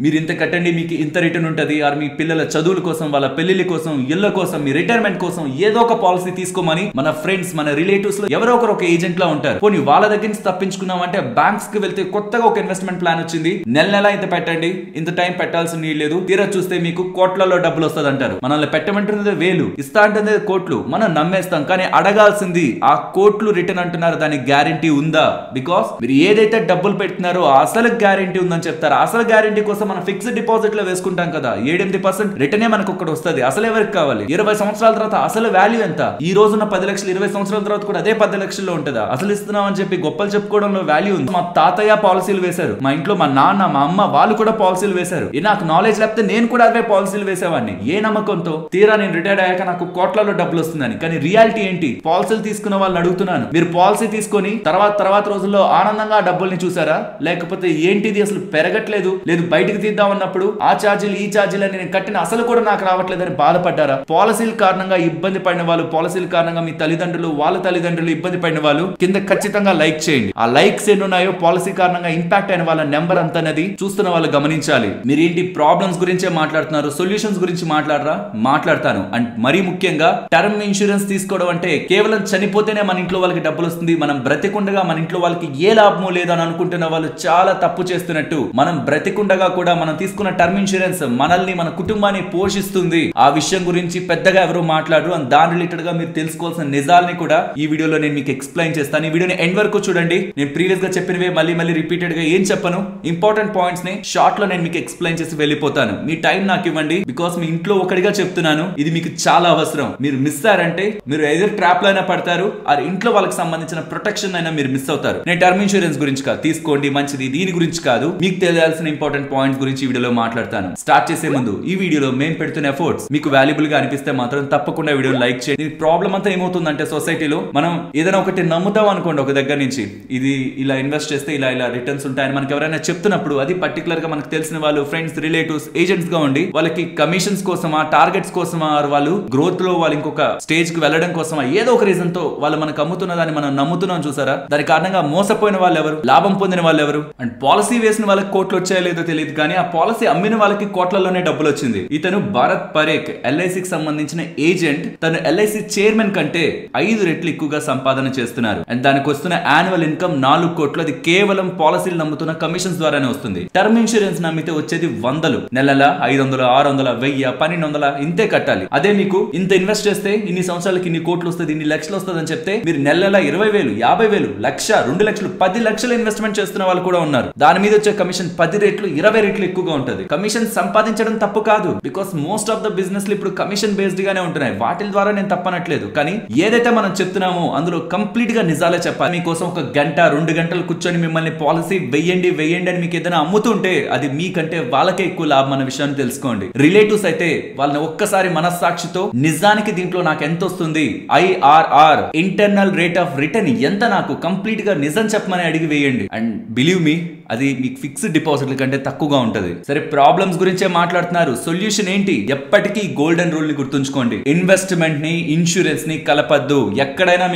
మీరు ఇంత కట్టండి మీకు ఇంత రిటర్న్ ఉంటుంది ఆర్ మీ పిల్లల చదువుల కోసం వాళ్ళ పెళ్లిళ్ళ కోసం ఇళ్ల కోసం మీ రిటైర్మెంట్ కోసం ఏదో ఒక పాలసీ తీసుకోమని మన ఫ్రెండ్స్ మన రిలేటివ్స్ లో ఎవరో ఒకరు ఒక ఏజెంట్ లా ఉంటారు. పోనీ వాళ్ళ దగ్గర నుంచి తప్పించుకున్నామంటే బ్యాంక్స్ కి వెళ్తే కొత్తగా ఒక ఇన్వెస్ట్మెంట్ ప్లాన్ వచ్చింది, నెల నెల ఇంత పెట్టండి, ఇంత టైం పెట్టాల్సిన నీళ్ళు లేదు, తీరా చూస్తే మీకు కోట్లలో డబ్బులు వస్తుంది అంటారు. మనల్ని పెట్టమంటున్నది వేలు, ఇస్తా అంటుంది కోట్లు, మనం నమ్మేస్తాం. కానీ అడగాల్సింది ఆ కోట్లు రిటర్న్ అంటున్నారు, దానికి గ్యారంటీ ఉందా? బికాస్ మీరు ఏదైతే డబ్బులు పెట్టినారో అసలు గ్యారంటీ ఉందని చెప్తారు. అసలు గ్యారంటీ కోసం మనం ఫిక్స్డ్ డిపాజిట్ లో వేసుకుంటాం కదా, 7-8% రిటర్నే మనకు ఒకటి వస్తుంది. అసలు ఎవరికి కావాలి? 20 సంవత్సరాల తర్వాత అసలు వాల్యూ ఎంత? ఈ రోజున్న 10 లక్షలు 20 సంవత్సరాల తర్వాత కూడా అదే 10 లక్షల్లో ఉంటుందా? అసలు ఇస్తున్నాం అని చెప్పి గొప్పలు చెప్పుకోవడంలో వాల్యూ ఉంది. మా తాతయ్య పాలసీలు వేశారు, మా ఇంట్లో మా నాన్న మా అమ్మ వాళ్ళు కూడా పాలసీలు వేశారు. నాకు నాలెడ్జ్ లేకపోతే నేను కూడా అవే పాలసీలు వేసేవాడిని. ఏ నమ్మకంతో? తీరా నేను రిటైర్డ్ అయ్యాక నాకు కోట్లలో డబ్బులు వస్తుందని. కానీ రియాలిటీ ఏంటి? పాలసీలు తీసుకున్న వాళ్ళని అడుగుతున్నాను, మీరు పాలసీ తీసుకొని తర్వాత రోజుల్లో ఆనందంగా ఆ డబ్బుల్ని చూసారా? లేకపోతే ఏంటిది అసలు పెరగట్లేదు, లేదు బయటికి తీద్దాం అన్నప్పుడు ఆ ఛార్జీలు ఈ ఛార్జీలు అని నేను కట్టిన అసలు కూడా నాకు రావట్లేదని బాధపడ్డారా? పాలసీల కారణంగా ఇబ్బంది పడిన వాళ్ళు, పాలసీల కారణంగా మీ తల్లిదండ్రులు వాళ్ళ తల్లిదండ్రులు ఇబ్బంది పడిన వాళ్ళు కింద ఖచ్చితంగా లైక్ చేయండి. ఆ లైక్స్ ఎన్ని ఉన్నాయో పాలసీ కారణంగా ఇంపాక్ట్ అయిన వాళ్ళ నెంబర్ అంత అనేది చూస్తున్న వాళ్ళు గమనించాలి. మీరేంటి ప్రాబ్లమ్స్ గురించే మాట్లాడుతున్నారు, సొల్యూషన్స్ గురించి మాట్లాడరా? మాట్లాడతాను. అండ్ మరీ ముఖ్యంగా టర్మ్ ఇన్సూరెన్స్ తీసుకోవడం అంటే కేవలం చనిపోతేనే మన ఇంట్లో వాళ్ళకి డబ్బులు వస్తుంది, మనం బ్రతికుండగా మన ఇంట్లో వాళ్ళకి ఏ లాభమో లేదని అనుకుంటున్న వాళ్ళు చాలా తప్పు చేస్తున్నట్టు. మనం బ్రతికుండగా కూడా మనం తీసుకున్న టర్మ్ ఇన్సూరెన్స్ మనల్ని మన కుటుంబాన్ని పోషిస్తుంది. ఆ విషయం గురించి పెద్దగా ఎవరు మాట్లాడరు. అండ్ దాని రిలేటెడ్ గా మీరు తెలుసుకోవాల్సిన నిజాలని కూడా ఈ వీడియోలో నేను మీకు ఎక్స్ప్లెయిన్ చేస్తాను. ఈ వీడియోని ఎండ్ వరకు చూడండి. నేను ప్రీవియస్ గా చెప్పినవే మళ్ళీ రిపీటెడ్ గా ఏం చెప్పను, ఇంపార్టెంట్ పాయింట్స్ ని షార్ట్ లో నేను మీకు ఎక్స్ప్లెయిన్ చేసి వెళ్ళిపోతాను. మీ టైం నాకు ఇవ్వండి, బికాస్ మీ ఇంట్లో ఒకటిగా చెప్తున్నాను, ఇది మీకు చాలా అవసరం. మీరు మిస్ అయ్యారంటే మీరు ఏదో ట్రాప్ లో అయినా పడతారు, ఆ ఇంట్లో వాళ్ళకి సంబంధించిన ప్రొటెక్షన్ అయినా మీరు మిస్ అవుతారు. నేను టర్మ్ ఇన్సూరెన్స్ గురించి కాదు, తీసుకోండి మంచిది, దీని గురించి కాదు, మీకు తెలియాల్సిన ఇంపార్టెంట్ పాయింట్స్ గురించి ఈ వీడియోలో మాట్లాడతాను. స్టార్ట్ చేసే ముందు ఈ వీడియోలో మేము పెడుతున్న ఎఫర్ట్స్ మీకు వాల్యుబుల్ గా అనిపిస్తే మాత్రం తప్పకుండా వీడియోని లైక్ చేయండి. ప్రాబ్లం అంతా ఏమవుతుందంటే సొసైటీలో మనం ఏదైనా ఒకటి నమ్ముతాం అనుకోండి, ఒక దగ్గర నుంచి ఇది ఇలా ఇన్వెస్ట్ చేస్తే ఇలా రిటర్న్స్ ఉంటాయని మనకి ఎవరైనా చెప్తున్నప్పుడు అది పర్టికులర్ గా మనకు తెలిసిన వాళ్ళు ఫ్రెండ్స్ రిలేటివ్స్ ఏజెంట్స్ గా ఉండి వాళ్ళకి కమిషన్స్ కోసమా టార్గెట్స్ కోసమా వాళ్ళు గ్రోత్ లో వాళ్ళు ఇంకొక స్టేజ్ కి వెళ్ళడం కోసమా ఏదో ఒక రీజన్ తో వాళ్ళు మనకు అమ్ముతున్న దాన్ని మనం నమ్ముతున్నాం చూసారా? దాని కారణంగా మోసపోయిన వాళ్ళు ఎవరు, లాభం పొందిన వాళ్ళు ఎవరు? అండ్ పాలసీ వేసిన వాళ్ళకి కోట్లు వచ్చాయో లేదో తెలియదు, కానీ ఆ పాలసీ అమ్మిన వాళ్ళకి కోట్లలోనే డబ్బులు వచ్చింది. ఇతను భారత్ పరేఖ్ ఎల్ఐసికి సంబంధించిన ఏజెంట్. తను ఎల్ఐసి చైర్మన్ కంటే 5 రెట్లు ఎక్కువగా సంపాదన చేస్తున్నారు. అండ్ దానికి వస్తున్న యాన్యువల్ ఇన్కమ్ 4 కోట్లు. అది కేవలం పాలసీలు నమ్ముతున్న కమిషన్స్ ద్వారానే వస్తుంది. టర్మ్ ఇన్సూరెన్స్ నమ్మితే వచ్చేది వందలు, నెలల 500, 600, 1000, 1200 ఇంతే కట్టాలి. అదే మీకు ఇంత ఇన్వెస్ట్ చేస్తే ఇన్ని సంవత్సరాలకి ఇన్ని కోట్లు వస్తుంది, ఇన్ని లక్షలు వస్తుంది అని చెప్తే మీరు నెల 20,000, 50,000, 1,00,000, 2 లక్షలు, 10 లక్షలు ఇన్వెస్ట్మెంట్ చేస్తున్న వాళ్ళు కూడా ఉన్నారు. దాని మీద వచ్చే కమిషన్ 10 రెట్లు 20 రెట్లు ఎక్కువగా ఉంటుంది. కమిషన్ సంపాదించడం తప్పు కాదు, because most of the business ఇప్పుడు కమిషన్ బేస్డ్ గానే ఉంటున్నాయి. వాటి ద్వారా నేను తప్పనట్లేదు, కానీ ఏదైతే మనం చెప్తున్నామో అందులో కంప్లీట్ గా నిజాలే చెప్పాలి. మీకోసం 1 గంట 2 గంటలు కూర్చొని మిమ్మల్ని పాలసీ వెయ్యండి అని మీకు ఏదైనా అమ్ముతుంటే అది మీకంటే వాళ్ళకే ఎక్కువ లాభం అన్న విషయాన్ని తెలుసుకోండి. రిలేటివ్స్ అయితే వాళ్ళని ఒక్కసారి మనస్సాక్షితో నిజానికి దీంట్లో నాకు ఎంత వస్తుంది, IRR internal rate of return ఎంత, నాకు కంప్లీట్ గా నిజం చెప్పమని అడిగి వేయండి. అండ్ బిలీవ్ మీ, అది మీకు ఫిక్స్డ్ డిపాజిట్ల కంటే తక్కువగా ఉంటది. సరే, ప్రాబ్లమ్స్ గురించే మాట్లాడుతున్నారు, సొల్యూషన్ ఏంటి? ఎప్పటికీ గోల్డెన్ రూల్ ని గుర్తుంచుకోండి, ఇన్వెస్ట్మెంట్ ని ఇన్సూరెన్స్ ని కలపద్దు. ఎక్కడైనా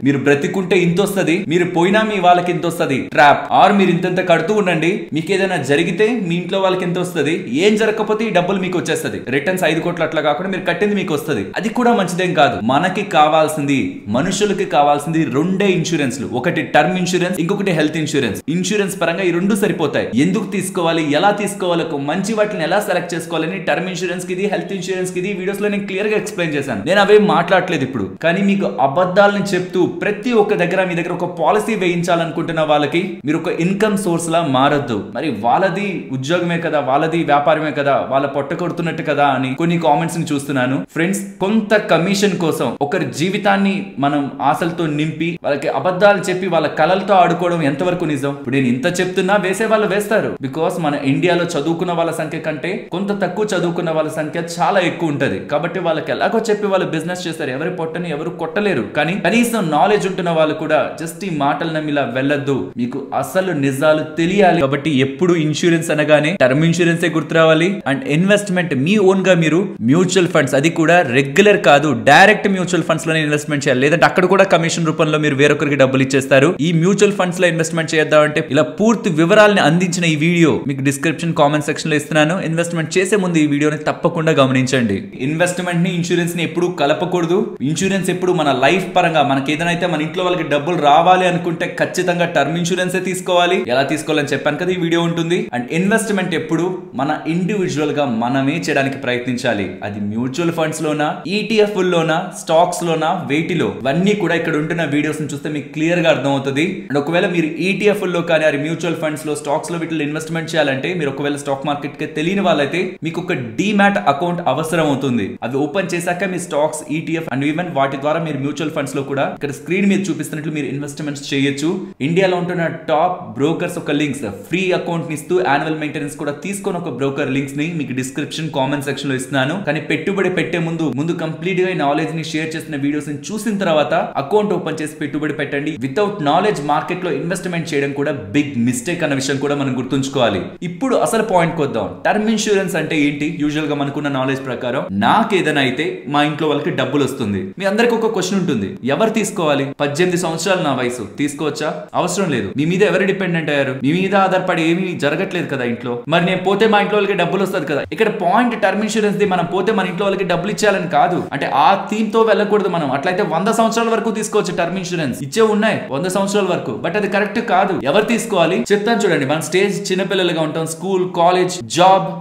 మీరు బ్రతికుంటే ఇంత వస్తుంది, మీరు పోయినా మీ వాళ్ళకి ఇంత వస్తుంది. ట్రాప్ ఆర్ మీరు ఇంత కడుతూ ఉండండి, మీకు ఏదైనా జరిగితే మీ ఇంట్లో వాళ్ళకి ఎంత వస్తుంది, ఏం జరగకపోతే ఈ డబ్బులు మీకు వచ్చేస్తుంది. రిటర్న్స్ 5 కోట్లు అట్లా కాకుండా మీరు కట్టింది మీకు వస్తుంది. అది కూడా మంచిదేం కాదు. మనకి కావాల్సింది, మనుషులకి కావాల్సింది 2 ఇన్సూరెన్స్లు, ఒకటి టర్మ్ ఇన్సూరెన్స్, ఇంకొకటి హెల్త్ ఇన్సూరెన్స్. ఇన్సూరెన్స్ పరంగా ఈ 2 సరిపోతాయి. ఎందుకు తీసుకోవాలి, ఎలా తీసుకోవాలి, మంచి వాటిని ఎలా సెలెక్ట్ చేసుకోవాలని టర్మ్ ఇన్సూరెన్స్ కి ఇది, హెల్త్ ఇన్సూరెన్స్ కి ఇది వీడియోస్ లో నేను క్లియర్ గా ఎక్స్ప్లెయిన్ చేశాను. నేను అవే మాట్లాడలేదు ఇప్పుడు. కానీ మీకు అబద్ధాలను చెప్తూ ప్రతి ఒక్క దగ్గర మీ దగ్గర ఒక పాలసీ వేయించాలనుకుంటున్న వాళ్ళకి మీరు ఒక ఇన్కమ్ సోర్స్ లా మారద్దు. మరి వాళ్ళది ఉద్యోగమే కదా, వాళ్ళది వ్యాపారమే కదా, వాళ్ళ పొట్ట కొడుతున్నట్టు కదా అని కొన్ని కామెంట్స్ ని చూస్తున్నాను. ఫ్రెండ్స్, కొంత కమిషన్ కోసం ఒకరి జీవితాన్ని మనం ఆశలతో నింపి వాళ్ళకి అబద్ధాలు చెప్పి వాళ్ళ కళలతో ఆడుకోవడం ఎంతవరకు నిజం? ఇప్పుడు నేను ఇంత చెప్తున్నా వేసే వాళ్ళు వేస్తారు, బికాస్ మన ఇండియాలో చదువుకున్న వాళ్ళ సంఖ్య కంటే కొంత తక్కువ చదువుకున్న వాళ్ళ సంఖ్య చాలా ఎక్కువ ఉంటది. కాబట్టి వాళ్ళకి ఎలాగో చెప్పి వాళ్ళు బిజినెస్ చేస్తారు. ఎవరి పొట్టని ఎవరు కొట్టలేరు. కానీ కనీసం నాలెడ్జ్ ఉంటున్న వాళ్ళు కూడా జస్ట్ ఈ మాటలు నమ్మి ఇలా వెళ్ళొద్దు. మీకు అసలు నిజాలు తెలియాలి. కాబట్టి ఎప్పుడు ఇన్సూరెన్స్ అనగానే టర్మ్ ఇన్సూరెన్స్ గుర్తు రావాలి. అండ్ ఇన్వెస్ట్మెంట్ మీ ఓన్ గా మీరు మ్యూచువల్ ఫండ్స్, అది కూడా రెగ్యులర్ కాదు, డైరెక్ట్ మ్యూచువల్ ఫండ్స్ లోనే ఇన్వెస్ట్మెంట్ చేయాలి. లేదంటే అక్కడ కూడా కమిషన్ రూపంలో మీరు వేరొకరికి డబ్బులు ఇచ్చేస్తారు. ఈ మ్యూచువల్ ఫండ్స్ లో ఇన్వెస్ట్మెంట్ చేద్దామంటే ఇలా పూర్తి వివరాలను అందించిన ఈ వీడియో మీకు డిస్క్రిప్షన్ డిస్క్రిప్షన్ కామెంట్ సెక్షన్ లో ఇస్తున్నాను. ఇన్వెస్ట్మెంట్ చేసే ముందు ఈ వీడియోని తప్పకుండా గమనించండి. ఇన్వెస్ట్మెంట్ ని ఇన్సూరెన్స్ ని ఎప్పుడు కలపకూడదు. ఇన్సూరెన్స్ ఎప్పుడు మన లైఫ్ పరంగా మనకి ఏదైతే మన ఇంట్లో వాళ్ళకి డబ్బులు రావాలి అనుకుంటే ఖచ్చితంగా టర్మ్ ఇన్సూరెన్స్ తీసుకోవాలి. ఎలా తీసుకోవాలని చెప్పాను కదా, ఈ వీడియో ఉంటుంది. అండ్ ఇన్వెస్ట్మెంట్ ఎప్పుడు మన ఇండివిజువల్ గా మనమే చేయడానికి ప్రయత్నించాలి. అది మ్యూచువల్ ఫండ్స్ లోనా, ఈటీఎఫ్ లోనా, స్టాక్స్ లోనా, వేటిలో, ఇవన్నీ కూడా ఇక్కడ ఉంటున్న వీడియోస్ ని చూస్తే మీకు క్లియర్ గా అర్థమవుతుంది. అండ్ ఒకవేళ మీరు ఈటీఎఫ్ లో కానీ అది మ్యూచువల్ ఫండ్స్ లో, స్టాక్స్ లో వీటిలో ఇన్వెస్ట్మెంట్ చేయాలంటే మీరు ఒకవేళ స్టాక్ మార్కెట్ కి తెలియని వాళ్ళైతే మీకు ఒక డీమ్యాట్ అకౌంట్ అవసరం అవుతుంది. అది ఓపెన్ చేశాక మీ స్టాక్స్, ఈటీఎఫ్ అండ్ ఈవెన్ వాటి ద్వారా మీరు మ్యూచువల్ ఫండ్స్ లో కూడా ఇక్కడ స్క్రీన్ మీద చూపిస్తున్నట్లు మీరు ఇన్వెస్ట్మెంట్స్ చేయొచ్చు. ఇండియాలో ఉంటున్న టాప్ బ్రోకర్స్ ఒక లింక్స్ ఫ్రీ అకౌంట్ ని ఇస్తూ యాన్యువల్ మెయింటెనెన్స్ కూడా తీసుకొని ఒక బ్రోకర్ లింక్స్ ని మీకు డిస్క్రిప్షన్ కామెంట్ సెక్షన్ లో ఇస్తున్నాను. కానీ పెట్టుబడి పెట్టే ముందు కంప్లీట్ గా నాలెడ్జ్ ని షేర్ చేసిన వీడియోస్ ని చూసిన తర్వాత అకౌంట్ ఓపెన్ చేసి పెట్టుబడి పెట్టండి. వితౌట్ నాలెడ్జ్ మార్కెట్ లో ఇన్వెస్ట్మెంట్ చేయడం కూడా బిగ్ మిస్టేక్ అన్న విషయం కూడా మనం గుర్తుంచుకోవాలి. ఇప్పుడు అసలు పాయింట్ కొద్దాం. టర్మ్ ఇన్సూరెన్స్ అంటే ఏంటి? యూజువల్ గా మనకున్న నాలెడ్జ్ ప్రకారం నాకు ఏదైనా అయితే మా ఇంట్లో వాళ్ళకి డబ్బులు వస్తుంది. మీ అందరికి ఒక క్వశ్చన్ ఉంటుంది, ఎవరు తీసుకోవాలి? 18 సంవత్సరాలు నా వయసు, తీసుకోవచ్చా? అవసరం లేదు. మీ మీద ఎవరు డిపెండెంట్ అయ్యారు? మీ మీద ఆధారపడి ఏమీ జరగట్లేదు కదా ఇంట్లో. మరి నేను పోతే మా ఇంట్లో వాళ్ళకి డబ్బులు వస్తుంది కదా. ఇక్కడ పాయింట్ టర్మ్ ఇన్సూరెన్స్ ది మనం పోతే మన ఇంట్లో వాళ్ళకి డబ్బులు ఇచ్చేయాలని కాదు. అంటే ఆ థీమ్ తో వెళ్ళకూడదు మనం. అట్లయితే 100 సంవత్సరాల వరకు తీసుకోవచ్చు టర్మ్ ఇన్సూరెన్స్. ఇచ్చే ఉన్నాయి 100 సంవత్సరాల వరకు. బట్ అది కరెక్ట్ కాదు. ఎవరు తీసుకోవాలి చెప్తాను చూడండి. మన స్టేజ్ చిన్నపిల్లలుగా ఉంటాం, స్కూల్, కాలేజ్,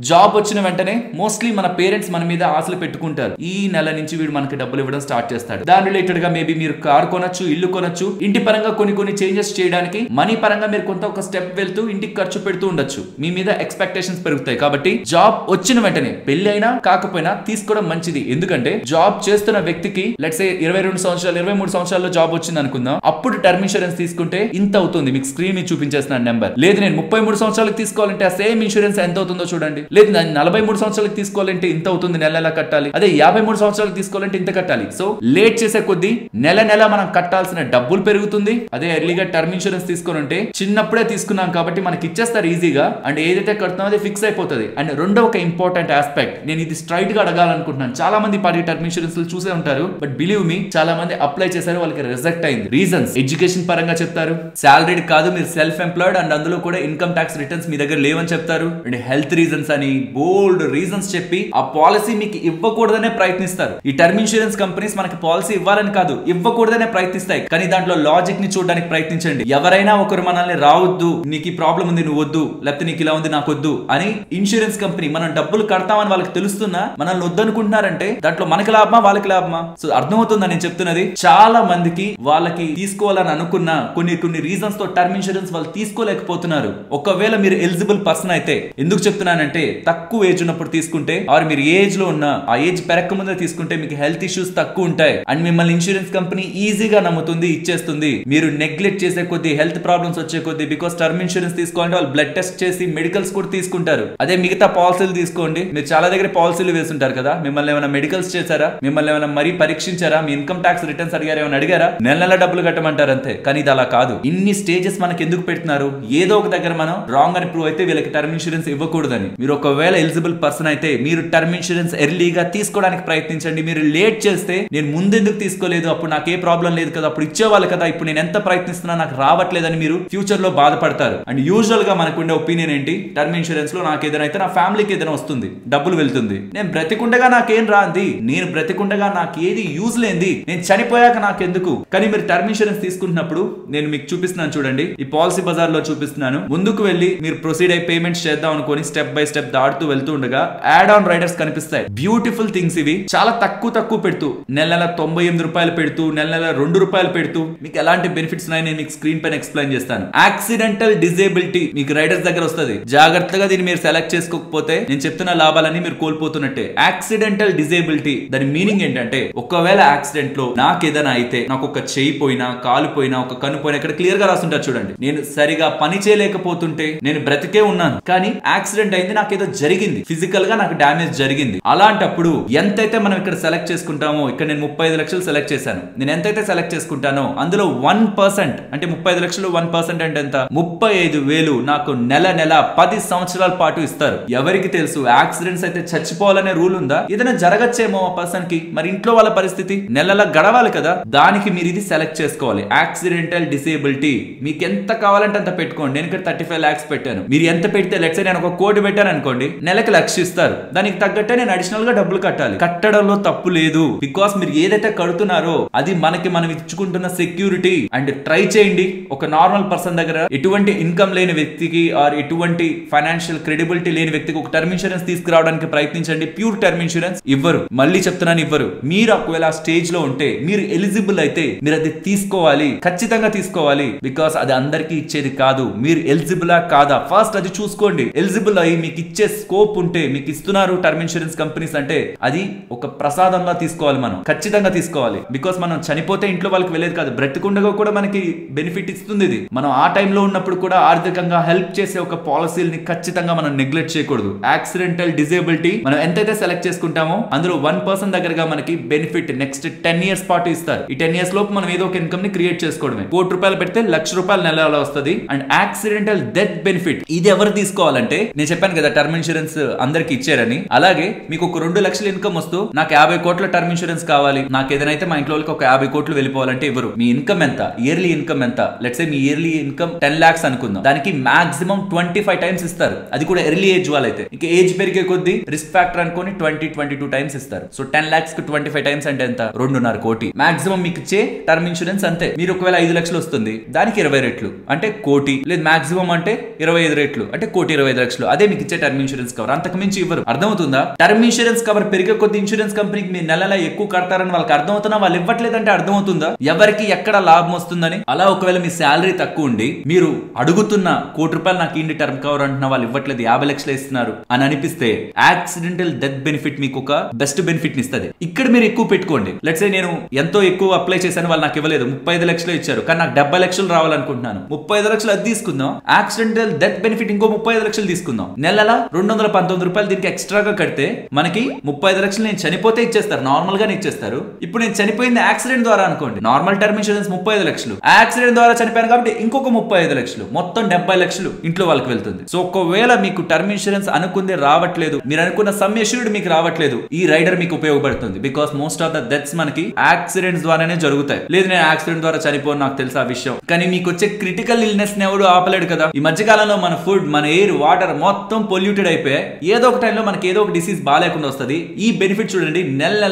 జాబ్ వచ్చిన వెంటనే మోస్ట్లీ మన పేరెంట్స్ మన మీద ఆశలు పెట్టుకుంటారు. ఈ నెల నుంచి వీడు మనకి డబ్బులు ఇవ్వడం స్టార్ట్ చేస్తాడు. దాని రిలేటెడ్ గా మేబీ మీరు కార్ కొనొచ్చు, ఇల్లు కొనొచ్చు, ఇంటి పరంగా కొన్ని చేంజెస్ చేయడానికి మనీ పరంగా మీరు కొంత ఒక స్టెప్ వెళ్తూ ఇంటికి ఖర్చు పెడుతూ ఉండొచ్చు. మీ మీద ఎక్స్పెక్టేషన్స్ పెరుగుతాయి. కాబట్టి జాబ్ వచ్చిన వెంటనే పెళ్లి అయినా కాకపోయినా తీసుకోవడం మంచిది. ఎందుకంటే జాబ్ చేస్తున్న వ్యక్తికి లెట్స్ సే 22 సంవత్సరాలు 23 సంవత్సరాల్లో జాబ్ వచ్చింది అనుకుందాం. అప్పుడు టర్మ్ ఇన్సూరెన్స్ తీసుకుంటే ఇంత అవుతుంది. మీకు స్క్రీన్ మీద చూపించేస్తున్నాను నెంబర్. లేదు నేను 33 సంవత్సరాలకు తీసుకోవాలంటే ఆ సేమ్ ఇన్సూరెన్స్ ఎంత అవుతుందో చూడండి. లేదు నేను 43 సంవత్సరాలకు తీసుకోవాలంటే ఇంత అవుతుంది, నెల కట్టాలి. అదే 53 సంవత్సరాలకు తీసుకోవాలంటే ఇంత కట్టాలి. సో లేట్ చేసే కొద్దీ నెల మనం కట్టాల్సిన డబ్బులు పెరుగుతుంది. అదే ఎర్లీగా టర్మ్ ఇన్సూరెన్స్ తీసుకొని ఉంటే చిన్నప్పుడే తీసుకున్నాం కాబట్టి మనకి ఇచ్చేస్తారు ఈజీగా. అండ్ ఏదైతే కడుతున్నామో అది ఫిక్స్ అయిపోతుంది. అండ్ రెండో ఒక ఇంపార్టెంట్ ఆస్పెక్ట్, నేను ఇది స్ట్రైట్ గా అడగాలనుకుంటున్నాను. చాలా మంది పార్టీ టర్మ్ ఇన్సూరెన్స్ చూసే ఉంటారు. బట్ బిలీవ్ మీ, చాలా మంది అప్లై చేశారు, వాళ్ళకి రిజెక్ట్ అయింది. రీజన్స్ ఎడ్యుకేషన్ పరంగా చెప్తారు, సాలరీడ్ కాదు, మీరు సెల్ఫ్ ఎంప్లాయిడ్ అండ్ అందులో కూడా ఇన్కమ్ ట్యాక్స్ రిటర్న్స్ మీ దగ్గర లేవని చెప్తారు. అండ్ హెల్త్ రీజన్స్ అని బోల్డ్ రీజన్స్ చెప్పి ఆ పాలసీ మీకు ఇవ్వకూడదనే ప్రయత్నిస్తారు. ఈ టర్మ్ ఇన్సూరెన్స్ కంపెనీస్ మనకి పాలసీ ఇవ్వాలని కాదు, ఇవ్వకూడదనే ప్రయత్నిస్తాయి. కానీ దాంట్లో లాజిక్ ని చూడడానికి ప్రయత్నించండి. ఎవరైనా ఒకరు మనల్ని రావద్దు, నీకు ఈ ప్రాబ్లం ఉంది నువ్వు వద్దు, లేకపోతే నీకు ఇలా ఉంది నాకు వద్దు అని ఇన్సూరెన్స్ కంపెనీ మనం డబ్బులు కడతామని వాళ్ళకి తెలుస్తున్నా మనల్ని వద్దనుకుంటున్నారంటే దాంట్లో మనకి లాభమా వాళ్ళకి లాభమా? సో అర్థమవుతుందా నేను చెప్తున్నది? చాలా మందికి వాళ్ళకి తీసుకోవాలని అనుకున్న కొన్ని రీజన్స్ తో టర్మ్ ఇన్సూరెన్స్ వాళ్ళు తీసుకోలేకపోతున్నారు. ఒకవేళ మీరు ఎలిజిబుల్ పర్సన్ అయితే, ఎందుకు చెప్తున్నానంటే తక్కువ ఏజ్ ఉన్నప్పుడు తీసుకుంటే ఆర్ మీరు ఏజ్ లో ఉన్న ఆ ఏజ్ పెరక్క ముందే తీసుకుంటే మీకు హెల్త్ ఇష్యూస్ తక్కువ ఉంటాయి. అండ్ మిమ్మల్ని ఇన్సూరెన్స్ కంపెనీ ఈజీగా నమ్ముతుంది, ఇచ్చేస్తుంది. మీరు నెగ్లెక్ట్ చేసే కొద్దీ హెల్త్ ప్రాబ్లమ్స్ వచ్చే కొద్దీ, బికాస్ టర్మ్ ఇన్సూరెన్స్ తీసుకోవాలంటే వాళ్ళు బ్లడ్ టెస్ట్ చేసి మెడికల్స్ కూడా తీసుకుంటారు. అదే మిగతా పాలసీలు తీసుకోండి, మీరు చాలా దగ్గర పాలసీలు వేస్తుంటారు కదా, మిమ్మల్ని ఏమైనా మెడికల్స్ చేశారా? మిమ్మల్ని ఏమైనా మరీ పరీక్షించారా? మీ ఇన్కమ్ ట్యాక్స్ రిటర్న్స్ అడిగారు, ఏమైనా అడిగారా? నెల డబ్బులు కట్టమంటారు అంతే. కానీ ఇది అలా కాదు. ఇన్ని స్టేజెస్ మనకి ఎందుకు పెడుతున్నారు? ఏదో ఒక దగ్గర మనం రాంగ్ అని ప్రూవ్ అయితే వీళ్ళకి టర్మ్ ఇన్సూరెన్స్ ఇవ్వకూడదని. మీరు ఒకవేళ ఎలిజిబుల్ పర్సన్ అయితే మీరు టర్మ్ ఇన్సూరెన్స్ ఎర్లీగా తీసుకోవడానికి ప్రయత్నించండి. మీరు లేట్ చేస్తే నేను ముందెందుకు తీసుకోలేదు, అప్పుడు నాకు ఏ ప్రాబ్లం లేదు కదా, అప్పుడు ఇచ్చేవాళ్ళు కదా, ఇప్పుడు నేను ఎంత ప్రయత్నిస్తున్నా నాకు రావట్లేదని మీరు ఫ్యూచర్ లో బాధపడతారు. అండ్ యూజువల్ గా మనకుండే ఒపీనియన్ ఏంటి? టర్మ్ ఇన్సూరెన్స్ లో నాకు ఏదైనా అయితే నా ఫ్యామిలీకి ఏదైనా వస్తుంది, డబ్బులు వెళ్తుంది. నేను బ్రతికుండగా నాకేం రాంది, నేను బ్రతికుండగా నాకు ఏది యూజ్ లేంది, నేను చనిపోయాక నాకెందుకు? కానీ మీరు టర్మ్ ఇన్సూరెన్స్ తీసుకుంటున్నప్పుడు నేను మీకు చూపిస్తున్నాను చూడండి, ఈ పాలసీ బజార్ లో చూపిస్తున్నాను. ముందుకు వెళ్ళి మీరు ప్రొసీడ్ అయ్యి పేమెంట్స్ చేద్దాం అనుకోని స్టెప్ బై స్టెప్ దాడుతూ వెళ్తూ ఉండగా యాడ్ ఆన్ రైడర్స్ కనిపిస్తాయి. బ్యూటిఫుల్ థింగ్స్ ఇవి. చాలా తక్కువ పెడుతూ నెల 98 రూపాయలు పెడుతూ, నెల 2 రూపాయలు పెడుతూ మీకు ఎలాంటి బెనిఫిట్స్ ఉన్నాయో నేను మీకు స్క్రీన్ పైన ఎక్స్ప్లెయిన్ చేస్తాను. యాక్సిడెంటల్ డిజేబిలిటీ మీకు రైడర్స్ దగ్గర వస్తుంది. జాగ్రత్తగా దీన్ని మీరు సెలెక్ట్ చేసుకోకపోతే నేను చెప్తున్న లాభాలన్నీ మీరు కోల్పోతున్నట్టే. యాక్సిడెంటల్ డిజేబిలిటీ దాని మీనింగ్ ఏంటంటే, ఒకవేళ యాక్సిడెంట్ లో నాకేదైనా అయితే, నాకు ఒక చెయ్యి పోయినా, కాలు పోయినా, ఒక కన్ను పోయినా, ఇక్కడ క్లియర్ గా రాస్తుంటారు చూడండి, నేను సరిగా పని చేయలేకపోతుంటే నేను బ్రతికే ఉన్నాను, కానీ యాక్సిడెంట్ అయింది, నాకేదో జరిగింది, ఫిజికల్ గా నాకు డ్యామేజ్ జరిగింది. అలాంటప్పుడు ఎంతైతే మనం ఇక్కడ సెలెక్ట్ చేసుకుంటామో, ఇక్కడ నేను 35 లక్షలు సెలెక్ట్ చేశాను, నేను ఎంతైతే సెలెక్ట్ చేసుకుంటానో అందులో 1% అంటే 35 లక్షలు 1% అంటే ఎంత? 35,000 నాకు నెల 10 సంవత్సరాల పాటు ఇస్తారు. ఎవరికి తెలుసు యాక్సిడెంట్స్ అయితే చచ్చిపోవాలనే రూల్ ఉందా? ఏదైనా జరగచ్చేమో ఆ పర్సన్ కి, మరి ఇంట్లో వాళ్ళ పరిస్థితి నెలల గడవాలి కదా. దానికి మీరు ఇది సెలెక్ట్ చేసుకోవాలి. యాక్సిడెంటల్ డిసేబిలిటీ మీకు ఎంత కావాలంటే అంత పెట్టుకోండి. నేను ఇక్కడ 35 lakhs పెట్టాను. మీరు ఎంత పెడితే లెట్స్ నేను ఒక కోటి పెట్టాను అనుకోండి, నెలకు 1,00,000 ఇస్తారు. దానికి తగ్గట్టే నేను అడిషనల్ గా డబ్బులు కట్టాలి. కట్టడంలో తప్పు లేదు, బికాస్ మీరు ఏదైతే కడుతున్నారో అది మనకి మనం ఇచ్చుకుంటున్న సెక్యూరిటీ. అండ్ ట్రై చేయండి, ఒక నార్మల్ పర్సన్ దగ్గర ఎటువంటి ఇన్కమ్ లేని వ్యక్తికి ఆర్ ఎటువంటి ఫైనాన్షియల్ క్రెడిబిలిటీ లేని వ్యక్తికి ఒక టర్మ్ ఇన్సూరెన్స్ తీసుకురావడానికి ప్రయత్నించండి. ప్యూర్ టర్మ్ ఇన్సూరెన్స్ ఇవ్వరు, మళ్ళీ చెప్తున్నాను ఇవ్వరు. మీరు ఒకవేళ ఆ స్టేజ్ లో ఉంటే, మీరు ఎలిజిబుల్ అయితే మీరు అది తీసుకోవాలి, ఖచ్చితంగా తీసుకోవాలి. బికాస్ అది అందరికీ ఇచ్చేది కాదు. మీరు ఎలిజిబులా కాదా ఫస్ట్ అది చూసుకోండి. ఎలిజిబుల్ అయ్యి మీకు ఇచ్చే స్కోప్ ఉంటే, మీకు ఇస్తున్నారు టర్మ్ ఇన్సూరెన్స్ కంపెనీస్ అంటే అది ఒక ప్రసాదంగా తీసుకోవాలి, మనం ఖచ్చితంగా తీసుకోవాలి. బికాస్ మనం చనిపోతే ఇంట్లో వాళ్ళకి వెళ్ళేది కాదు, బ్రతికుండగా కూడా మనకి బెనిఫిట్ ఇస్తుంది ఇది. మనం ఆ టైంలో ఉన్నప్పుడు కూడా ఆర్థికంగా హెల్ప్ చేసే ఒక పాలసీని ఖచ్చితంగా మనం నెగ్లెక్ట్ చేయకూడదు. యాక్సిడెంటల్ డిజేబిలిటీ మనం ఎంతైతే సెలెక్ట్ చేసుకుంటామో అందులో 1% దగ్గరగా మనకి బెనిఫిట్ నెక్స్ట్ 10 years పాటు ఇస్తారు. ఈ 10 years లోపు మనం ఏదో ఒక ఇన్కమ్ ని క్రియేట్ చేసుకోవడమే. ₹1,00,000 పెడితే ₹1,00,000 నెలలో వస్తుంది. అండ్ యాక్సిడెంటల్ డెత్ బెనిఫిట్ ఇది ఎవరు తీసుకోవాలంటే, నేను చెప్పాను కదా టర్మ్ ఇన్సూరెన్స్ అందరికి ఇచ్చారని, అలాగే మీకు ఒక 2,00,000 ఇన్కమ్ వస్తూ నాకు 50 కోట్ల టర్మ్ ఇన్సూరెన్స్ కావాలి, నాకు ఏదైతే మా ఇంట్లో ఒక 50 కోట్లు వెళ్ళిపోవాలంటే ఎవరు, మీ ఇన్కమ్ ఎంత, ఇయర్లీ ఇన్కమ్ ఎంత, let's say me yearly income 10 lakhs అనుకుందాం, దానికి మాక్సిమం 25 times ఇస్తారు. అది కూడా ఎర్లీ ఏజ్ వాళ్ళైతే. ఇంకా ఏజ్ పెరిగే కొద్దీ రిస్క్ ఫ్యాక్టర్ అనుకుని 20-22 times ఇస్తారు. సో 10 lakhs కి 25 times అంటే ఎంత, 2.5 కోటి మాక్సిమం మీకు ఇచ్చే టర్మ్ ఇన్సూరెన్స్. అంతే. మీరు ఒకవేళ 5 లక్షలు వస్తుంది, దానికి 20 రెట్లు అంటే కోటి, లేదు మాక్సిమం అంటే 25 రెట్లు అంటే 1,25,00,000. అదే మీకు ఇచ్చే టర్మ్ ఇన్సూరెన్స్ కవర్. అంతకు మించి ఇవ్వరు. అర్థమవుతుందా? టర్మ్ ఇన్సూరెన్స్ కవర్ పెరిగే కొద్ది ఇన్సూరెన్స్ కంపెనీకి మీరు నెలలా ఎక్కువ కడతారని వాళ్ళకి అర్థమవుతున్నా, వాళ్ళు ఇవ్వట్లేదంటే అర్థమవుతుందా ఎవరికి ఎక్కడ లాభం వస్తుందని. అలా ఒకవేళ మీ శాలరీ తక్కువ ఉండి మీరు అడుగుతున్న ₹1,00,000 నాకు ఇండి టర్మ్ కవర్ అంటున్నా, వాళ్ళు ఇవ్వట్లేదు 50 లక్షలు ఇస్తున్నారు అని అనిపిస్తే, యాక్సిడెంటల్ డెత్ బెనిఫిట్ మీకు ఒక బెస్ట్ బెనిఫిట్ ఇస్తుంది. ఇక్కడ మీరు ఎక్కువ పెట్టుకోండి. లెట్స్ సే నేను ఎంతో ఎక్కువ అప్లై చేశాను, వాళ్ళు నాకు ఇవ్వలేదు, 35 లక్షలు ఇచ్చారు, కానీ నాకు 70 లక్షలు రావాలనుకుంటున్నాను. 35 లక్షలు అది తీసుకుందాం. యాక్సిడెంటల్ డెత్ బెనిఫిట్ ఇంకో 35 లక్షలు తీసుకుందాం. నెలలా ₹219 దీనికి ఎక్స్ట్రాగా కడితే మనకి 35 లక్షలు నేను చనిపోతే ఇచ్చేస్తారు, నార్మల్ గానే ఇచ్చేస్తారు. ఇప్పుడు నేను చనిపోయింది యాక్సిడెంట్ ద్వారా అనుకోండి, నార్మల్ టర్మ్ ఇన్సూరెన్స్ 35 లక్షలు, యాక్సిడెంట్ ద్వారా చనిపోయాను కాబట్టి ఇంకొక 35 లక్షలు, మొత్తం 70 లక్షలు ఇంట్లో వాళ్ళకి వెళ్తుంది. సో ఒకవేళ మీకు టర్మ్ ఇన్సూరెన్స్ అనుకుంది రావట్లేదు, మీరు అనుకున్న సమ్ అష్యూర్డ్ మీకు రావట్లేదు, ఈ రైడర్ మీకు ఉపయోగపడుతుంది. Because most of the deaths మనకి యాక్సిడెంట్స్ ద్వారానే జరుగుతాయి. లేదు నేను యాక్సిడెంట్ ద్వారా చనిపోను, నాకు తెలుసు ఆ విషయం, కానీ మీకు వచ్చే క్రిటికల్ ఇల్నెస్ ని ఎవడు ఆపలేడు కదా. ఈ మధ్య కాలంలో మన ఫుడ్, మన ఎయిర్, వాటర్ మొత్తం పొల్యూటెడ్ అయిపోయాయి. ఏదో ఒక టైంలో మనకి ఏదో ఒక డిసీజ్ బాగాలేకుండా వస్తుంది. ఈ బెనిఫిట్ చూడండి, నెల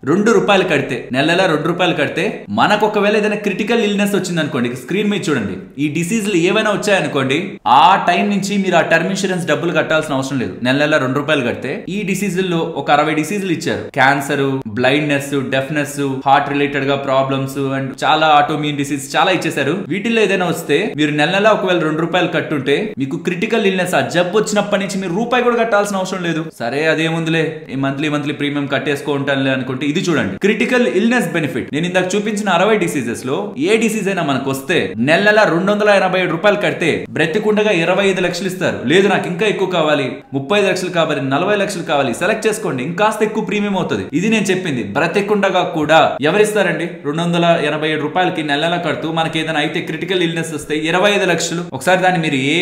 ₹2 కడితే, నెల ₹2 కడితే మనకు ఒకవేళ ఏదైనా క్రిటికల్ ఇల్నెస్ వచ్చింది అనుకోండి, స్క్రీన్ మీద చూడండి, ఈ డిసీజ్లు ఏవైనా వచ్చాయనుకోండి, ఆ టైం నుంచి మీరు ఆ టర్మ్ ఇన్సూరెన్స్ డబ్బులు కట్టాల్సిన అవసరం లేదు. నెల ₹2 కడితే ఈ డిసీజుల్లో ఒక 60 డిసీజులు ఇచ్చారు. Cancer, blindness, deafness, heart related గా ప్రాబ్లమ్స్ అండ్ చాలా ఆటోమ్యూన్ డిసీజ్ చాలా ఇచ్చేసారు. వీటిల్లో ఏదైనా వస్తే మీరు నెల ఒకవేళ ₹2 కట్టుంటే మీకు క్రిటికల్ ఇల్నెస్ ఆ జబ్బు వచ్చినప్పటి నుంచి మీరు రూపాయి కూడా కట్టాల్సిన అవసరం లేదు. సరే అదేముందిలే మంత్లీ ప్రీమియం కట్టేసుకో ఉంటానులే అనుకుంటే, ఇది చూడండి క్రిటికల్ ఇల్నెస్ బెనిఫిట్. నేను ఇందాక చూపించిన 60 డిసీజెస్ లో ఏ డిసీజ్ అయినా మనకు వస్తే నెల ₹287 కడితే బ్రతికుండగా 25 లక్షలు ఇస్తారు. లేదు నాకు ఇంకా ఎక్కువ కావాలి, 35 లక్షలు కావాలి, 40 లక్షలు కావాలి, సెలెక్ట్ చేసుకోండి, ఇంకాస్త ఎక్కువ ప్రీమియం అవుతుంది. ఇది నేను చెప్పింది. బ్రతికుండగా కూడా ఎవరిస్తారండి ₹287కి నెల కడుతూ మనకి ఏదైనా అయితే క్రిటికల్ ఇల్నెస్ వస్తే 25 లక్షలు. ఒకసారి దాన్ని మీరు ఏ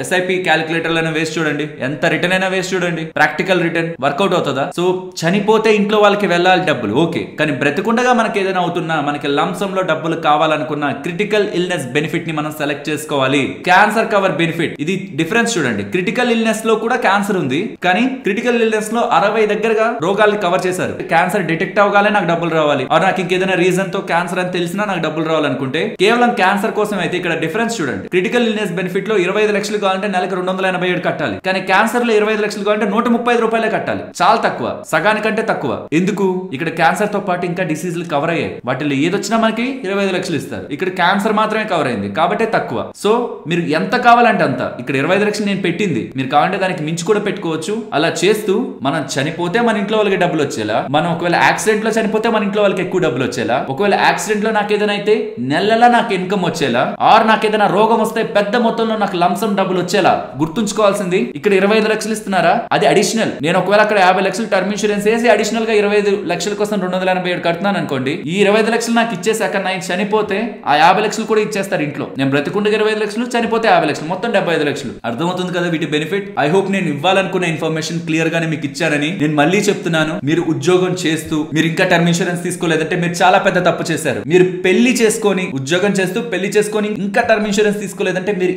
SIP క్యాలిక్యులేటర్ అయినా వేసి చూడండి, ఎంత రిటర్న్ అయినా వేసి చూడండి, ప్రాక్టికల్ రిటర్న్ వర్కౌట్ అవుతుందా? సో చనిపోతే ఇంట్లో వాళ్ళకి వెళ్ళాలి డబ్బులు, ఓకే, కానీ బ్రతికుండగా మనకి ఏదైనా అవుతున్నా, మనకి లంసమ్ లో డబ్బులు కావాలనుకున్న క్రిటికల్ ఇల్నెస్ బెనిఫిట్ ని మనం సెలెక్ట్ చేసుకోవాలి. క్యాన్సర్ కవర్ బెనిఫిట్, ఇది డిఫరెన్స్ చూడండి. క్రిటికల్ ఇల్నెస్ లో కూడా క్యాన్సర్ ఉంది, కానీ క్రిటికల్ ఇల్నెస్ లో 60 దగ్గరగా రోగాలను కవర్ చేశారు. క్యాన్సర్ డిటెక్ట్ అవగానే నాకు డబ్బులు రావాలి, ఆర్ నాకు ఇంకేదైనా రీజన్ తో క్యాన్సర్ అని తెలిసినా నాకు డబ్బులు రావాలనుకుంటే, కేవలం క్యాన్సర్ కోసం అయితే ఇక్కడ డిఫరెన్స్ చూడండి. క్రిటికల్ ఇల్నెస్ బెనిఫిట్ లో 25 లక్షలు కావాలంటే నెలకు 287 కట్టాలి, కానీ క్యాన్సర్ లో 25 లక్షలు కావాలంటే ₹130 కట్టాలి. చాలా తక్కువ, సగానికంటే తక్కువ. ఎందుకు? ఇక్కడ క్యాన్సర్ తో పాటు ఇంకా డిసీజ్లు కవర్ అయ్యాయి, వాటిలో ఏదొచ్చినా మనకి 25 లక్షలు ఇస్తారు. ఇక్కడ క్యాన్సర్ మాత్రమే కవర్ అయింది కాబట్టి తక్కువ. సో మీరు ఎంత కావాలంటే అంత. ఇక్కడ 25 లక్షలు నేను పెట్టింది, మీరు కావాలంటే దానికి మించి కూడా పెట్టుకోవచ్చు. అలా చేస్తూ మనం చనిపోతే మన ఇంట్లో వాళ్ళకి డబ్బులు వచ్చేలా, మనం ఒకవేళ యాక్సిడెంట్ లో చనిపోతే మన ఇంట్లో వాళ్ళకి ఎక్కువ డబ్బులు వచ్చేలా, ఒకవేళ యాక్సిడెంట్ లో నాకు ఏదైనా అయితే నెలలా నాకు ఇన్కమ్ వచ్చేలా, ఆర్ నాకు ఏదైనా రోగం వస్తే పెద్ద మొత్తంలో నాకు లంసమ్ డబ్బులు వచ్చేలా. గుర్తుంచుకోవాల్సింది, ఇక్కడ 25 లక్షలు ఇస్తున్నారా, అది అడిషనల్. నేను ఒకవేళ అక్కడ 50 లక్షలు టర్మ్ ఇన్సూరెన్స్ వేసి అడిషనల్ గా 25 లక్షల కోసం 287 కడుతున్నాను అనుకోండి, ఈ 25 లక్షలు నాకు ఇచ్చేసాక నేను చనిపోతే ఆ 50 లక్షలు కూడా ఇచ్చేస్తారు ఇంట్లో. నేను బ్రతికుండగా 25 లక్షలు, చనిపోతే 50 లక్షలు, మొత్తం 75 లక్షలు. అర్థమవుతుంది కదా వీటి బెనిఫిట్. ఐ హోప్ నేను ఇవ్వాలనుకున్న ఇన్ఫర్మేషన్ క్లియర్ గానే మీకు ఇచ్చారని. నేను మళ్ళీ చెప్తున్నాను, మీరు ఉద్యోగం చేస్తూ మీరు ఇంకా టర్మ్ ఇన్సూరెన్స్ తీసుకోలేదంటే మీరు చాలా పెద్ద తప్పు చేశారు. మీరు పెళ్లి చేసుకొని ఉద్యోగం చేస్తూ పెళ్లి చేసుకొని ఇంకా టర్మ్ ఇన్సూరెన్స్ తీసుకోలేదంటే మీరు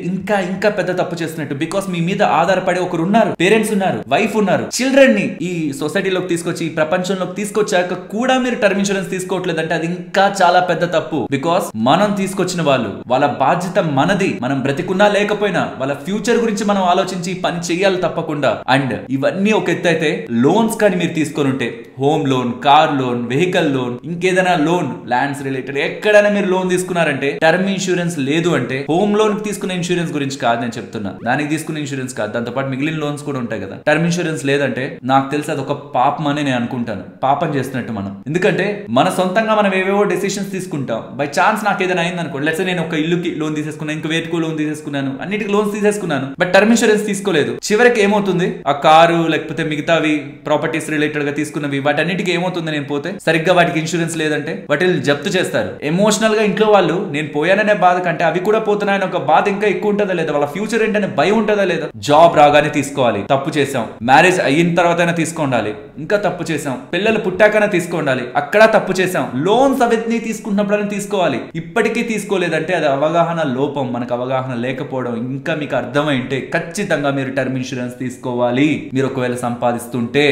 ఇంకా పెద్ద తప్పు చేస్తున్నట్టు. బికాస్ మీ మీద ఆధారపడి ఒకరు ఉన్నారు, పేరెంట్స్ ఉన్నారు, వైఫ్ ఉన్నారు, చిల్డ్రన్ ని ఈ సొసైటీలోకి తీసుకొచ్చి ఈ ప్రపంచంలోకి తీసుకొచ్చాక కూడా మీరు టర్మ్ ఇన్సూరెన్స్ తీసుకోవట్లేదంటే అది ఇంకా చాలా పెద్ద తప్పు. బికాస్ మనం తీసుకొచ్చిన వాళ్ళు, వాళ్ళ బాధ్యత మనది. మనం బ్రతికున్నా లేకపోయినా వాళ్ళ ఫ్యూచర్ గురించి మనం ఆలోచించి పని చేయాలి తప్పకుండా. అండ్ ఇవన్నీ ఒక ఎత్తు అయితే, లోన్స్ కానీ మీరు తీసుకొని ఉంటే, home loan, car loan, vehicle loan, ఇంకేదైనా లోన్, ల్యాండ్స్ రిలేటెడ్ ఎక్కడైనా మీరు లోన్ తీసుకున్నారంటే, టర్మ్ ఇన్సూరెన్స్ లేదు అంటే, హోమ్ లోన్ తీసుకున్న ఇన్సూరెన్స్ గురించి కాదు నేను చెప్తున్నా, దానికి తీసుకున్న ఇన్సూరెన్స్ కాదు, దాంతో పాటు మిగిలిన లోన్స్ కూడా ఉంటాయి కదా. టర్మ్ ఇన్సూరెన్స్ లేదంటే నాకు తెలిసి అది ఒక పాపం అని నేను అనుకుంటాను. పాపం చేస్తున్నట్టు మనం. ఎందుకంటే మన సొంతంగా మనం ఏవేవో డెసిషన్స్ తీసుకుంటాం. బై ఛాన్స్ నాకు ఏదైనా అయింది అనుకోండి, లెట్స్ నేను ఒక ఇల్లుకి లోన్ తీసేసుకున్నాను, ఇంకా వేటికో లోన్ తీసేసుకున్నాను, అన్నిటికి లోన్స్ తీసేసుకున్నాను, బట్ టర్మ్ ఇన్సూరెన్స్ తీసుకోలేదు. చివరికి ఏమవుతుంది, ఆ కారు లేకపోతే మిగతావి ప్రాపర్టీస్ రిలేటెడ్ గా తీసుకున్నవి వాటన్నిటికి ఏమవుతుంది, నేను పోతే సరిగ్గా వాటికి ఇన్సూరెన్స్ లేదంటే వాటిని జప్తు చేస్తారు. ఎమోషనల్ గా ఇంట్లో వాళ్ళు నేను పోయాననే బాధ కంటే అవి కూడా పోతున్నాయని ఒక బాధ ఇంకా ఎక్కువ ఉంటుందా లేదా, వాళ్ళ ఫ్యూచర్ ఏంటనే భయం ఉంటుందా లేదా. జాబ్ రాగానే తీసుకోవాలి, తప్పు చేసాం. మ్యారేజ్ అయిన తర్వాతైనా తీసుకోండాలి, ఇంకా తప్పు చేసాం. పిల్లలు పుట్టాకనే తీసుకోండాలి, అక్కడ తప్పు చేసాం. లోన్స్ అవన్నీ తీసుకున్నప్పుడైనా తీసుకోవాలి. ఇప్పటికీ తీసుకోలేదంటే అది అవగాహన లోపం, మనకు అవగాహన లేకపోవడం. ఇంకా మీకు అర్థమైంటే ఖచ్చితంగా మీరు టర్మ్ ఇన్సూరెన్స్ తీసుకోవాలి. మీరు ఒకవేళ సంపాదిస్తుంటే,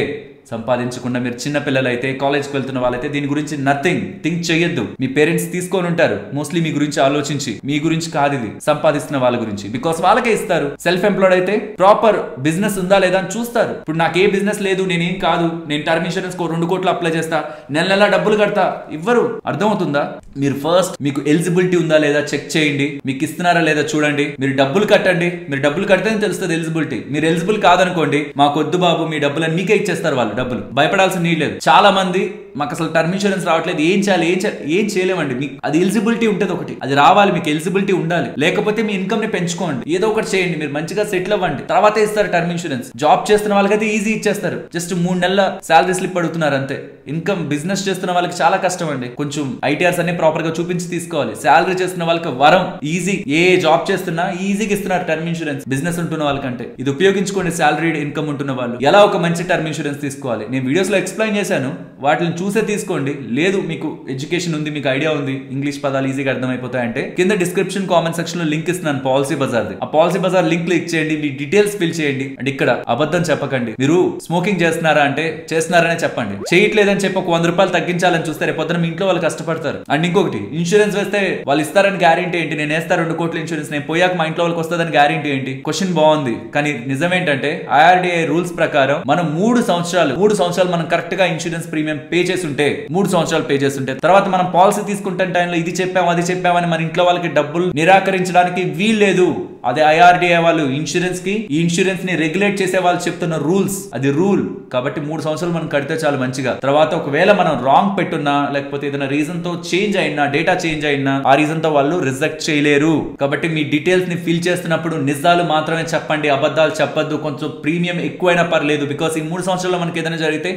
సంపాదించకుండా మీరు చిన్న పిల్లలైతే, కాలేజ్కి వెళ్తున్న వాళ్ళైతే దీని గురించి నథింగ్ థింక్ చేయొద్దు. మీ పేరెంట్స్ తీసుకొని ఉంటారు మోస్ట్లీ మీ గురించి ఆలోచించి, మీ గురించి కాదు ఇది, సంపాదిస్తున్న వాళ్ళ గురించి. బికాస్ వాళ్ళకే ఇస్తారు. సెల్ఫ్ ఎంప్లాయిడ్ అయితే ప్రాపర్ బిజినెస్ ఉందా లేదా అని చూస్తారు. ఇప్పుడు నాకు ఏ బిజినెస్ లేదు, నేనేం కాదు, నేను టర్మ్ ఇన్సూరెన్స్ 2 కోట్లు అప్లై చేస్తా, నెల డబ్బులు కడతా, ఇవ్వరు. అర్థమవుతుందా? మీరు ఫస్ట్ మీకు ఎలిజిబిలిటీ ఉందా లేదా చెక్ చేయండి, మీకు ఇస్తున్నారా లేదా చూడండి, మీరు డబ్బులు కట్టండి. మీరు డబ్బులు కడితేనే తెలుస్తుంది ఎలిజిబిలిటీ. మీరు ఎలిజిబుల్ కాదనుకోండి, మాకొద్దు బాబు మీ డబ్బులు మీకే ఇచ్చేస్తారు వాళ్ళు. డబ్బులు భయపడాల్సిన నీడ్ లేదు. చాలా మంది మాకు అసలు టర్మ్ ఇన్సూరెన్స్ రావట్లేదు, ఏం చేయాలి, ఏం చేయలేమండి. మీకు అది ఎలిజిబిలిటీ ఉంటుంది, ఒకటి అది రావాలి, మీకు ఎలిజిబిలిటీ ఉండాలి. లేకపోతే మీ ఇన్కమ్ ని పెంచుకోండి, ఏదో ఒకటి చేయండి, మీరు మంచిగా సెటిల్ అవ్వండి, తర్వాత ఇస్తారు టర్మ్ ఇన్సూరెన్స్. జాబ్ చేస్తున్న వాళ్ళకైతే ఈజీ ఇచ్చేస్తారు, జస్ట్ 3 నెలల శాలరీ స్లిప్ అడుగుతున్నారు అంతే. ఇన్కమ్ బిజినెస్ చేస్తున్న వాళ్ళకి చాలా కష్టం అండి, కొంచెం ఐటీఆర్స్ అన్ని ప్రాపర్ గా చూపించి తీసుకోవాలి. శాలరీ చేస్తున్న వాళ్ళకి వరం, ఈజీ. ఏ జాబ్ చేస్తున్నా ఈజీగా ఇస్తున్నారు టర్మ్ ఇన్సూరెన్స్. బిజినెస్ ఉంటున్న వాళ్ళకంటే ఇది ఉపయోగించుకోండి. శాలరీ ఇన్కమ్ ఉంటున్న వాళ్ళు ఎలా ఒక మంచి టర్మ్ ఇన్సూరెన్స్ తీసుకోవాలి నేను వీడియోస్ లో ఎక్స్ప్లెయిన్ చేశాను, వాటిని చూసే తీసుకోండి. లేదు మీకు ఎడ్యుకేషన్ ఉంది, మీకు ఐడియా ఉంది, ఇంగ్లీష్ పదాలు ఈజీగా అర్థమైపోతాయంటే కింద డిస్క్రిప్షన్ కామెంట్ సెక్షన్ లో లింక్ ఇస్తున్నాను పాలసీ బజార్ది. ఆ పాలసీ బజార్ లింక్ క్లిక్ చేయండి, మీ డీటెయిల్స్ ఫిల్ చేయండి. అండ్ ఇక్కడ అబద్ధం చెప్పకండి. మీరు స్మోకింగ్ చేస్తున్నారా అంటే చేస్తున్నారనే చెప్పండి. చేయట్లేదని చెప్పి ఒక 100 రూపాయలు తగ్గించాలని చూస్తే రేపొద్దున మీ ఇంట్లో వాళ్ళు కష్టపడతారు. అండ్ ఇంకొకటి, ఇన్సూరెన్స్ వేస్తే వాళ్ళు ఇస్తారని గ్యారెంటీ ఏంటి? నేను వేస్తా 2 కోట్ల ఇన్సూరెన్స్, నేను పోయాక మా ఇంట్లో వాళ్ళకి వస్తుందని గ్యారెంటీ ఏంటి? క్వశ్చన్ బాగుంది, కానీ నిజం ఏంటంటే IRDA రూల్స్ ప్రకారం మనం 3 సంవత్సరాలు మనం కరెక్ట్ గా ఇన్సూరెన్స్ ప్రీమియం పే చేసి ఉంటే, 3 సంవత్సరాలు పే చేసి ఉంటే, తర్వాత మనం పాలసీ తీసుకుంటున్న టైంలో ఇది చెప్పాం అది చెప్పామని మన ఇంట్లో వాళ్ళకి డబ్బులు నిరాకరించడానికి వీల్లేదు. అదే IRDA వాళ్ళు ఇన్సూరెన్స్ కి, ఈ ఇన్సూరెన్స్ ని రెగ్యులేట్ చేసే వాళ్ళు చెప్తున్న రూల్స్, అది రూల్. కాబట్టి 3 సంవత్సరాలు మనం కడితే చాలా మంచిగా. తర్వాత ఒకవేళ మనం రాంగ్ పెట్టున్నా, లేకపోతే ఏదైనా రీజన్ తో చేంజ్ అయినా, డేటా చేంజ్ అయినా, ఆ రీజన్ తో వాళ్ళు రిజెక్ట్ చేయలేరు. కాబట్టి మీ డీటెయిల్స్ ని ఫిల్ చేస్తున్నప్పుడు నిజాలు మాత్రమే చెప్పండి, అబద్ధాలు చెప్పొద్దు. కొంచెం ప్రీమియం ఎక్కువైనా పర్లేదు, బికాస్ ఈ 3 సంవత్సరాల్లో మనకి ఏదైనా జరిగితే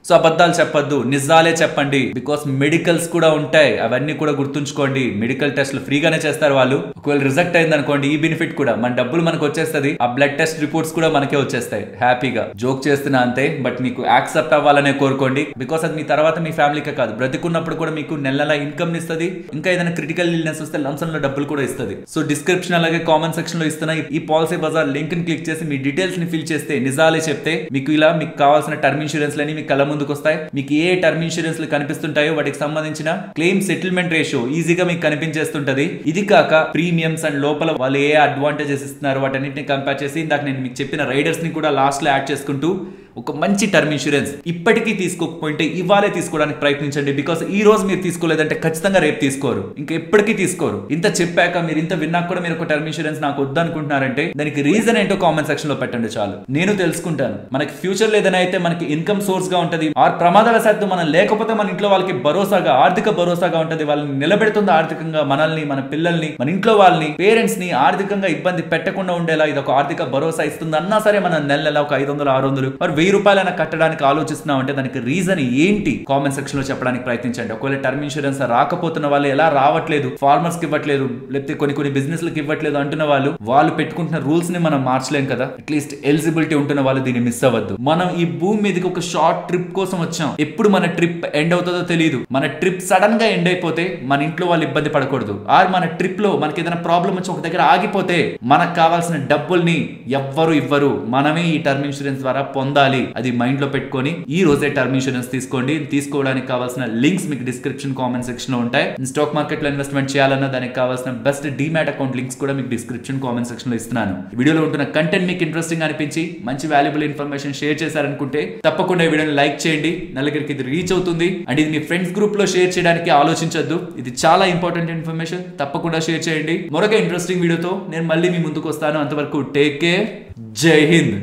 సో అబద్ధాలు చెప్పొద్దు, నిజాలే చెప్పండి. బికాస్ మెడికల్స్ కూడా ఉంటాయి, అవన్నీ కూడా గుర్తుంచుకోండి. మెడికల్ టెస్ట్లు ఫ్రీగానే చేస్తారు వాళ్ళు. ఒకవేళ రిజెక్ట్ అయింది అనుకోండి, ఈ బెనిఫిట్ కూడా మన డబ్బులు మనకు వచ్చేస్తుంది, ఆ బ్లడ్ టెస్ట్ రిపోర్ట్స్ కూడా మనకే వచ్చేస్తాయి హ్యాపీగా. జోక్ చేస్తున్నా అంతే, బట్ మీకు యాక్సెప్ట్ అవ్వాలనే కోరుకోండి. బికాస్ అది మీ తర్వాత మీ ఫ్యామిలీకే కాదు, బ్రతికున్నప్పుడు కూడా మీకు నెల ఇన్కమ్ ఇస్తుంది. ఇంకా ఏదైనా క్రిటికల్ ఇల్నెస్ వస్తే లంసమ్ లో డబ్బులు కూడా ఇస్తుంది. సో డిస్క్రిప్షన్ అలాగే కామెంట్ సెక్షన్ లో ఇస్తున్న ఈ పాలసీ బజార్ లింక్ ని క్లిక్ చేసి మీ డీటెయిల్స్ ని ఫిల్ చేస్తే, నిజాలే చెప్తే మీకు ఇలా మీకు కావాల్సిన టర్మ్ ఇన్సూరెన్స్ లని మీ కళ్ళ ముందుకు వస్తాయి. మీకు ఏ టర్మ్ ఇన్సూరెన్స్ కనిపిస్తుంటాయో వాటికి సంబంధించిన క్లెయిమ్ సెటిల్మెంట్ రేషియో ఈజీగా మీకు కనిపించేస్తుంటది. ఇది కాక ప్రీమియమ్స్ అండ్ లోపల వాళ్ళు ఏ అడ్వాంటేజెస్ ఇస్తున్నారు వాటన్నిటిని కంపేర్ చేసి, ఇందాక నేను మీకు చెప్పిన రైడర్స్ ని కూడా లాస్ట్ లో యాడ్ చేసుకుంటూ ఒక మంచి టర్మ్ ఇన్సూరెన్స్ ఇప్పటికీ తీసుకోకపోతే ఇవాళే తీసుకోవడానికి ప్రయత్నించండి. బికాస్ ఈ రోజు మీరు తీసుకోలేదంటే ఖచ్చితంగా రేపు తీసుకోరు, ఇంకా ఎప్పటికీ తీసుకోరు. ఇంత చెప్పాక, మీరు ఇంత విన్నాక కూడా మీరు ఒక టర్మ్ ఇన్సూరెన్స్ నాకు వద్దనుకుంటున్నారంటే దానికి రీజన్ ఏంటో కామెంట్ సెక్షన్ లో పెట్టండి చాలు, నేను తెలుసుకుంటాను. మనకి ఫ్యూచర్ లో ఏదైనా అయితే మనకి ఇన్కమ్ సోర్స్ గా ఉంటది, ఆ ప్రమాదవశాత్తు మనం లేకపోతే మన ఇంట్లో వాళ్ళకి భరోసాగా, ఆర్థిక భరోసాగా ఉంటది, వాళ్ళని నిలబెడుతుంది ఆర్థికంగా, మనల్ని, మన పిల్లల్ని, మన ఇంట్లో వాళ్ళని, పేరెంట్స్ ని ఆర్థికంగా ఇబ్బంది పెట్టకుండా ఉండేలా ఇది ఒక ఆర్థిక భరోసా ఇస్తుంది అన్నా సరే, మన నెల ఒక 500, 600 1000 రూపాయలైనా కట్టడానికి ఆలోచిస్తున్నాం అంటే దానికి రీజన్ ఏంటి కామెంట్ సెక్షన్ లో చెప్పడానికి ప్రయత్నించండి. ఒకవేళ టర్మ్ ఇన్సూరెన్స్ రాకపోతున్న వాళ్ళు, ఎలా రావట్లేదు, ఫార్మర్స్ కి ఇవ్వట్లేదు, లేకపోతే కొన్ని బిజినెస్లకు ఇవ్వట్లేదు అంటున్న వాళ్ళు పెట్టుకుంటున్న రూల్స్ ని మనం మార్చలేం కదా. అట్లీస్ట్ ఎలిజిబిలిటీ ఉంటున్న వాళ్ళు దీన్ని మిస్ అవ్వద్దు. మనం ఈ భూమి మీదకి ఒక షార్ట్ ట్రిప్ కోసం వచ్చాం. ఎప్పుడు మన ట్రిప్ ఎండ్ అవుతుందో తెలియదు. మన ట్రిప్ సడన్ గా ఎండ్ అయిపోతే మన ఇంట్లో వాళ్ళు ఇబ్బంది పడకూడదు. ఆర్ మన ట్రిప్ లో మనకి ఏదైనా ప్రాబ్లం వచ్చి ఒక దగ్గర ఆగిపోతే మనకు కావాల్సిన డబ్బుల్ని ఎవ్వరు ఇవ్వరు, మనమే ఈ టర్మ్ ఇన్సూరెన్స్ ద్వారా పొందాలి. అది మైండ్ లో పెట్టుకొని ఈ రోజే టర్మ్ ఇన్సూరెన్స్ తీసుకోండి. తీసుకోవడానికి కావాల్సిన లింక్స్ మీకు డిస్క్రిప్షన్, కామెంట్ సెక్షన్ లో ఉంటాయి. స్టాక్ మార్కెట్ లో ఇన్వెస్ట్మెంట్ చేయాలన్నా దానికి కావాల్సిన బెస్ట్ డీమ్యాట్ అకౌంట్ లింక్స్ కూడా మీకు డిస్క్రిప్షన్, కామెంట్ సెక్షన్ లో ఇస్తున్నాను. వీడియోలో ఉంటున్న కంటెంట్ మీకు ఇంట్రెస్టింగ్ అనిపించి మంచి వాల్యుబుల్ ఇన్ఫర్మేషన్ షేర్ చేశారనుకుంటే తప్పకుండా ఈ వీడియోని లైక్ చేయండి. నలుగురికి ఇది రీచ్ అవుతుంది. అండ్ ఇది మీ ఫ్రెండ్స్ గ్రూప్ లో షేర్ చేయడానికి ఆలోచించొద్దు. ఇది చాలా ఇంపార్టెంట్ ఇన్ఫర్మేషన్. తప్పకుండా షేర్ చేయండి. మరొక ఇంట్రెస్టింగ్ వీడియోతో నేను మళ్ళీ మీ ముందుకు వస్తాను. అంతవరకు టేక్ కేర్. జై హింద్.